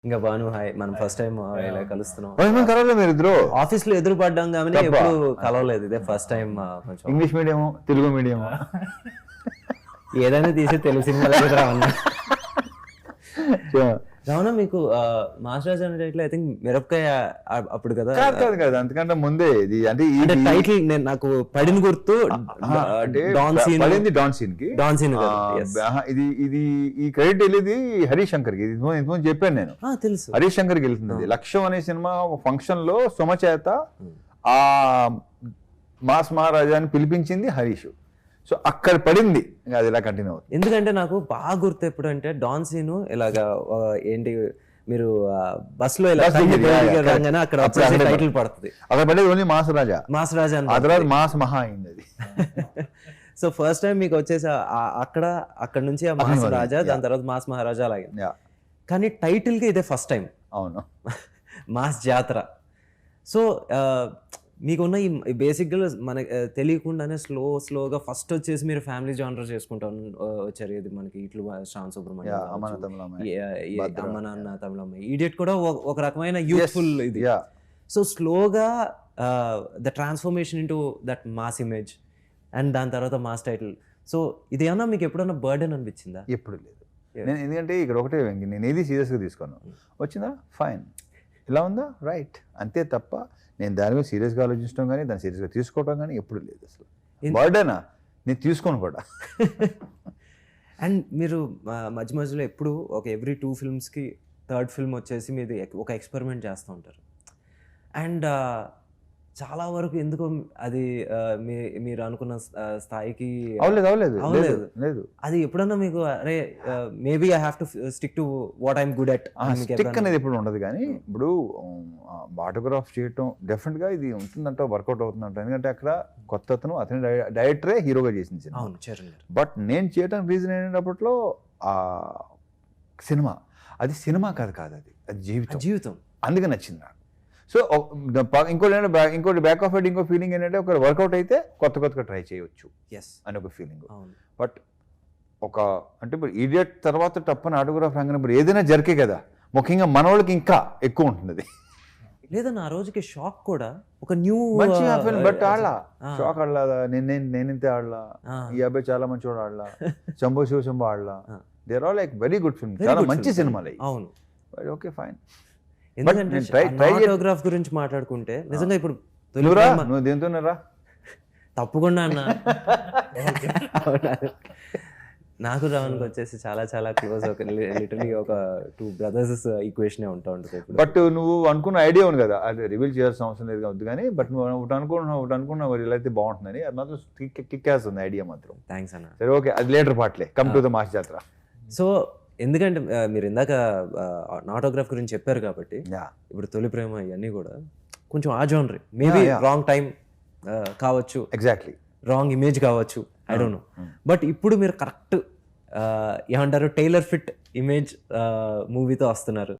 ఇంకా భాను హాయ్ మనం first time ఇలా కలుస్తున్నాం. కలవలేదు మీరు ఇద్దరు ఆఫీస్ లో ఎదురు పడ్డాం కానీ ఎప్పుడు కలవలేదు. ఇదే ఫస్ట్ టైం. కొంచెం ఇంగ్లీష్ మీడియం తెలుగు మీడియం ఏదైనా తీసి తెలుగు సినిమా దగ్గర రావన్నా. రావణ మీకు మాస్టర్ రాజా అనే టైటిల్ ఐ థింక్ మిరపకాయ అప్పుడు కదా. కాదు అంతకంటే ముందే ఇది అంటే టైటిల్ నేను నాకు పడిన గుర్తు డాన్ సీన్ కి ఇది ఇది ఈ క్రెడిట్ వెళ్ళేది హరీష్ శంకర్ కి. ఇంతకుముందు చెప్పాను నేను, తెలుసు హరీష్ శంకర్ కి వెళ్తుంది. లక్ష్యం అనే సినిమా ఫంక్షన్ లో సుమ చేత ఆ మాస్ మహారాజాని పిలిపించింది హరీష్. సో అక్కడ పడింది, అది ఇలా కంటిన్యూ అవుతుంది. ఎందుకంటే నాకు బాగా గుర్తు ఎప్పుడు అంటే డాన్ సీను ఇలాగా ఏంటి మీరు బస్ లో ఇలా అక్కడ టైటిల్ పడుతుంది. అక్కడ పడేది ఓన్లీ మాస్ రాజా ఆ తర్వాత మాస్ మహా అయింది అది. సో ఫస్ట్ టైం మీకు వచ్చేసి అక్కడ నుంచి ఆ మాస్ రాజా, దాని తర్వాత మాస్ మహారాజా అలాగే. కానీ టైటిల్ కి ఇదే ఫస్ట్ టైం. అవును, మాస్ జాతర. సో మీకున్న ఈ బేసిక్గా మనకి తెలియకుండానే స్లోగా ఫస్ట్ వచ్చేసి మీరు ఫ్యామిలీ జానర్ చేసుకుంటా వచ్చారు. ఇది మనకి ఇట్లు శ్రావణ్ సుబ్రహ్మణ్యం, అమ్మ నాన్న తమిళమ్మ, ఈడియట్ కూడా ఒక రకమైన యూత్ఫుల్ ఇది. సో స్లోగా the transformation into that mass image and దాని తర్వాత మాస్ టైటిల్. సో ఇది ఏమన్నా మీకు ఎప్పుడన్నా బర్డెన్ అనిపించిందా? ఎప్పుడు లేదు. నేను ఎందుకంటే ఇక్కడ ఒకటే నేను ఏది సీరియస్గా తీసుకున్నాను. వచ్చిందా ఫైన్, ఇలా ఉందా రైట్, అంతే తప్ప నేను దాని మీద సీరియస్గా ఆలోచించడం కానీ దాన్ని సీరియస్గా తీసుకోవడం కానీ ఎప్పుడు లేదు. అసలు బర్డెనా నేను తీసుకోను కూడా. అండ్ మీరు మధ్య మధ్యలో ఎప్పుడు ఒక ఎవ్రీ 2 ఫిల్మ్స్కి థర్డ్ ఫిల్మ్ వచ్చేసి మీరు ఒక ఎక్స్పెరిమెంట్ చేస్తూ ఉంటారు. అండ్ చాలా వరకు ఎందుకో అది మీరు అనుకున్న స్థాయికి లేదు. అది ఎప్పుడన్నా మీకు అరే maybe I have to stick to what I'm good at stick అనేది ఎప్పుడు ఉండదు. కానీ ఇప్పుడు ఆటోగ్రాఫ్ చేయటం డెఫినెట్గా ఇది ఉంటుందంట, వర్కౌట్ అవుతుందంట. ఎందుకంటే అక్కడ కొత్త అతని డైరెక్టరే హీరోగా చేసింది సినిమా. బట్ నేను చేయడానికి రీజన్ ఏంటప్పట్లో ఆ సినిమా, అది సినిమా కాదు అది జీవితం. అందుకే నచ్చింది నాకు. సో ఇంకోటి బ్యాక్ ఆఫ్ ఇట్ ఇంకో ఫీలింగ్ ఏంటంటే ఒక వర్కౌట్ అయితే కొత్తగా ట్రై చేయవచ్చు అని ఒక ఫీలింగ్. బట్ అంటే ఇప్పుడు ఈడియట్ తర్వాత టప్పని ఆటోగ్రాఫ్ రంగనప్పుడు ఏదైనా జరిగే కదా, ముఖ్యంగా మన వాళ్ళకి ఇంకా ఎక్కువ ఉంటుంది. లేదన్న ఆ రోజుకి షాక్ కూడా ఒక న్యూ బట్ ఆడలా షాక్ ఆడలా, నేనింతే ఆడలా, ఈ అబ్బాయి చాలా మంచి వాడు ఆడలా, శంభో శివశంభో ఆడలా. They're all like very good film, చాలా మంచి సినిమాలు. అవును, ఓకే ఫైన్. ఎందుకంటే ఆటోగ్రాఫ్ గురించి మాట్లాడుకుంటే నిజంగా ఇప్పుడు నువ్వు దేంతోనరా తప్పకుండా అన్న. నాకు రావణ్కి వచ్చేసి చాలా క్లోజ్, లిటరలీ ఒక 2 brothers ఈక్వేషన్ ఉంటా ఉంటుంది. బట్ నువ్వు అనుకున్న ఐడియా ఉంది కదా, అది రివీల్ చేయాల్సిన అవసరం లేదు వద్దు. కానీ బట్ నువ్వు ఒకటి అనుకున్నావు ఇలా అయితే బాగుంటుందని, అది మాత్రం కిక్కేస్తుంది ఐడియా మాత్రం. థ్యాంక్స్ అన్న. సరే ఓకే, అది లేటర్ పార్ట్లే, come to the mass Jathara. So ఎందుకంటే మీరు ఇందాక ఆటోగ్రాఫ్ గురించి చెప్పారు కాబట్టి ఇప్పుడు తొలి ప్రేమ ఇవన్నీ కూడా కొంచెం ఆ జోనరీ, మేబీ రాంగ్ టైం కావచ్చు, ఎగ్జాక్ట్లీ రాంగ్ ఇమేజ్ కావచ్చు, ఐ డోంట్ నో. బట్ ఇప్పుడు మీరు కరెక్ట్ ఏమంటారు టైలర్ ఫిట్ ఇమేజ్ మూవీతో వస్తున్నారు.